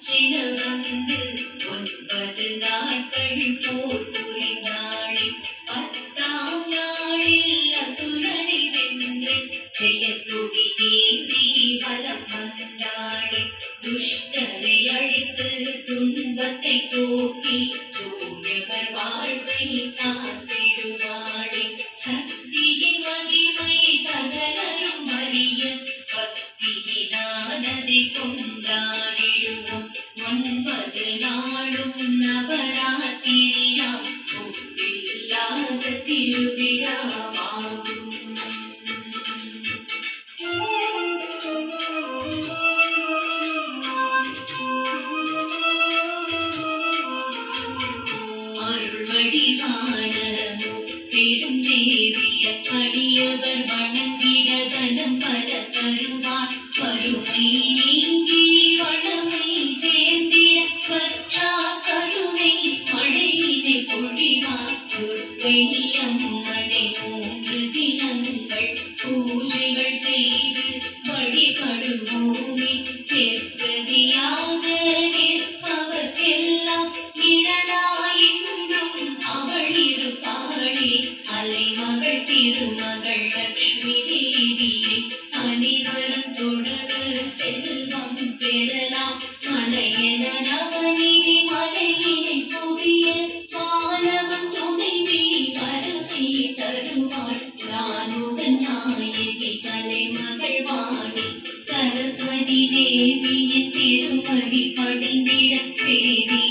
சினவந்து 9 நாட்கள் போர் புரிந்தாளே 10ஆம் நாளில் அசுரனை வென்று ஜெயத்துடி நீந்தி வலம் வந்தாளே துஷ்டரை அழித்து துன்பத்தை போக்கி தூயவர் வாழ்வை காத்திடுவாளே சக்தியின் மகிமை சகலரும் அறிய பக்தியினானதை கொண்டாடிடுவோம் 9 நாளும் நவராத்திரியாம் ஒப்பில்லாத திருவிழாவாகும். அருள்வடிவான முப்பெரும் தேவிய அடியவர் வணங்கிட தனம் பல தருவார் கருணை நீங்கி வளமை சேர்ந்திட பற்றா கருணை மழையினை பொழிவார் துர்க்கை அம்மனை 3 தினங்கள் பூஜைகள் செய்து வழிபடுவோமே தெற்கதியாக நிற்பவர்க்கெல்லாம் நிழலாயின்றும் அவள் இருப்பாளே அலைமகள் திருமகள் லக்ஷ்மி தேவியை அனைவரும் தொழுது செல்வம் பெறலாம் மலையென நவநிதி மலையினை புவிய மாணவன் துணைவி வரத்தை தருவாள் நானுடன் நாயகி தலைமகள் வாணி சரஸ்வதி தேவியின் திருமடி பணிந்திட தேவி